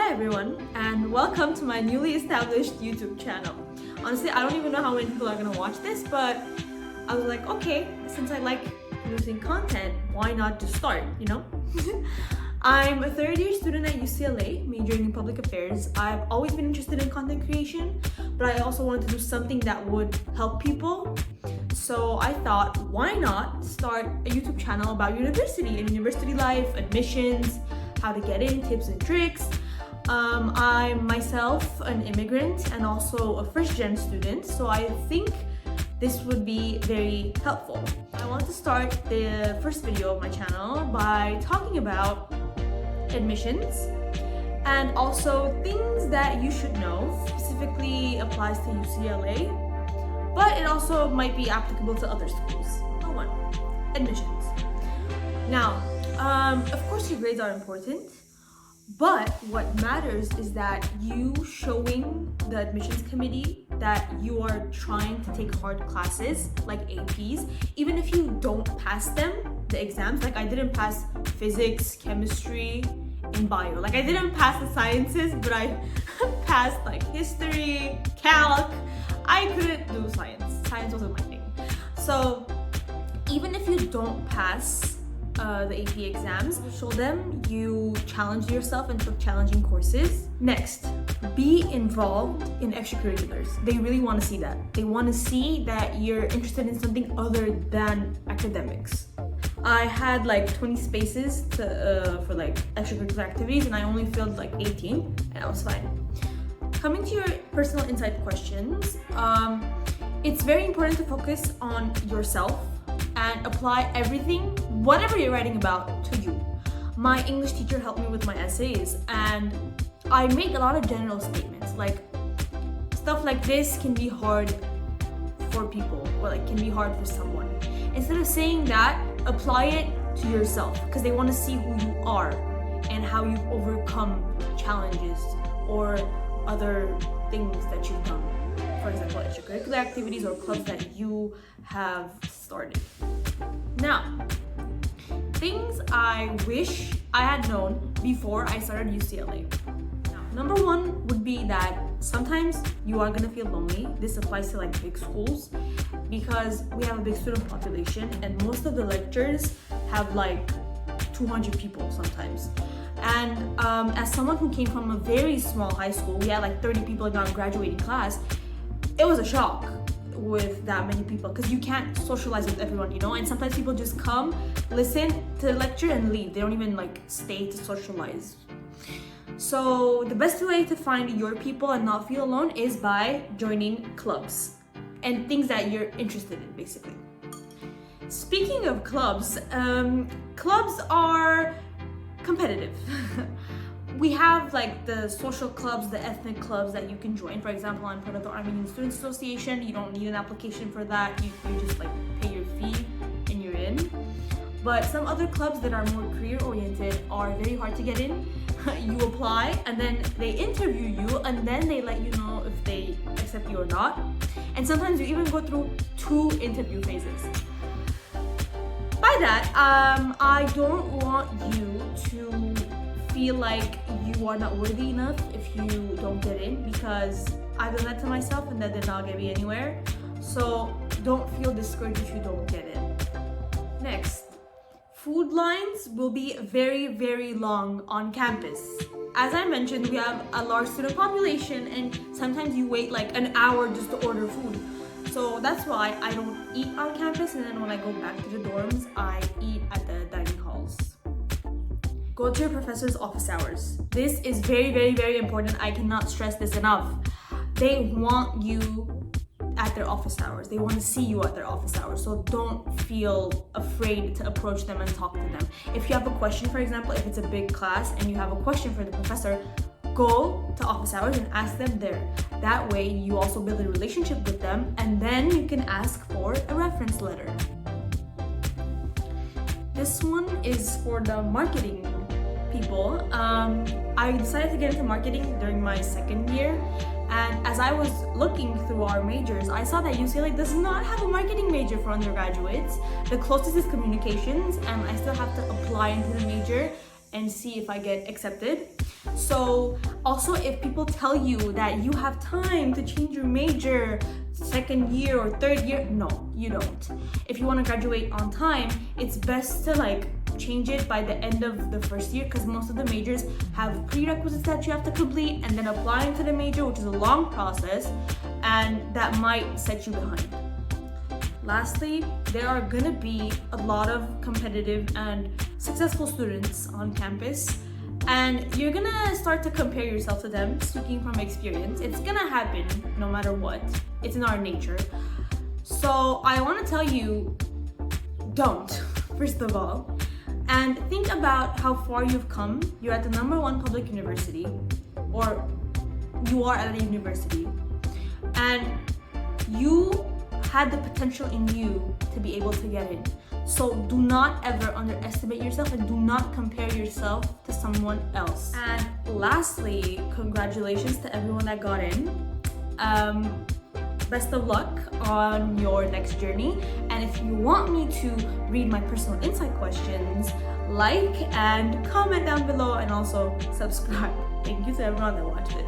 Hi everyone, and welcome to my newly established YouTube channel. Honestly, I don't even know how many people are gonna watch this, but I was like, okay, since I like producing content, why not just start, you know? I'm a third-year student at UCLA, majoring in public affairs. I've always been interested in content creation, but I also wanted to do something that would help people. So I thought, why not start a YouTube channel about university and university life, admissions, how to get in, tips and tricks. I'm myself an immigrant and also a first-gen student, so I think this would be very helpful. I want to start the first video of my channel by talking about admissions and also things that you should know. Specifically applies to UCLA, but it also might be applicable to other schools. Number one, admissions. Now, of course your grades are important, but what matters is that you showing the admissions committee that you are trying to take hard classes like APs, even if you don't pass them, the exams. Like I didn't pass physics, chemistry, and bio. Like I didn't pass the sciences, but I passed like history, calc. I couldn't do science. Science wasn't my thing. So even if you don't pass the AP exams, show them you challenged yourself and took challenging courses. Next, be involved in extracurriculars. They really want to see that. They want to see that you're interested in something other than academics. I had like 20 spaces for like extracurricular activities and I only filled like 18 and I was fine. Coming to your personal insight questions, it's very important to focus on yourself and apply everything, whatever you're writing about, to you. My English teacher helped me with my essays and I make a lot of general statements, like stuff like this can be hard for people or like can be hard for someone. Instead of saying that, apply it to yourself because they want to see who you are and how you've overcome challenges or other things that you've done. For example, extracurricular activities or clubs that you have started. Now, things I wish I had known before I started UCLA. Now, number one would be that sometimes you are gonna feel lonely. This applies to like big schools because we have a big student population and most of the lectures have like 200 people sometimes. And as someone who came from a very small high school, we had like 30 people in our graduating class. It was a shock with that many people because you can't socialize with everyone, you know, and sometimes people just come, listen to the lecture and leave. They don't even like stay to socialize. So the best way to find your people and not feel alone is by joining clubs and things that you're interested in, basically. Speaking of clubs, clubs are competitive. We have like the social clubs, the ethnic clubs that you can join. For example, I'm part of the Armenian Students Association. You don't need an application for that. You just like pay your fee and you're in. But some other clubs that are more career oriented are very hard to get in. You apply and then they interview you and then they let you know if they accept you or not. And sometimes you even go through 2 interview phases. By that, I don't want you to feel like you are not worthy enough if you don't get in, because I've done that to myself and that did not get me anywhere. So don't feel discouraged if you don't get in. Next, food lines will be very, very long on campus. As I mentioned, we have a large student population and sometimes you wait like an hour just to order food. So that's why I don't eat on campus, and then when I go back to the dorms, I eat at the dining halls. Go to your professor's office hours. This is very, very, very important. I cannot stress this enough. They want you at their office hours. They want to see you at their office hours. So don't feel afraid to approach them and talk to them. If you have a question, for example, if it's a big class and you have a question for the professor, go to office hours and ask them there. That way you also build a relationship with them and then you can ask for a reference letter. This one is for the marketing people. I decided to get into marketing during my second year, and as I was looking through our majors, I saw that UCLA does not have a marketing major for undergraduates. The closest is communications, and I still have to apply into the major and see if I get accepted. So also, if people tell you that you have time to change your major second year or third year, no, you don't. If you want to graduate on time, it's best to like change it by the end of the first year, because most of the majors have prerequisites that you have to complete, and then applying to the major, which is a long process, and that might set you behind. Lastly, there are gonna be a lot of competitive and successful students on campus, and you're gonna start to compare yourself to them. Speaking from experience, it's gonna happen no matter what. It's in our nature. So I want to tell you, don't, first of all, and think about how far you've come. You're at the #1 public university, or you are at a university, and you had the potential in you to be able to get in. So do not ever underestimate yourself, and do not compare yourself to someone else. And lastly, congratulations to everyone that got in. Best of luck on your next journey. And if you want me to read my personal insight questions, like and comment down below, and also subscribe. Thank you to everyone that watched it.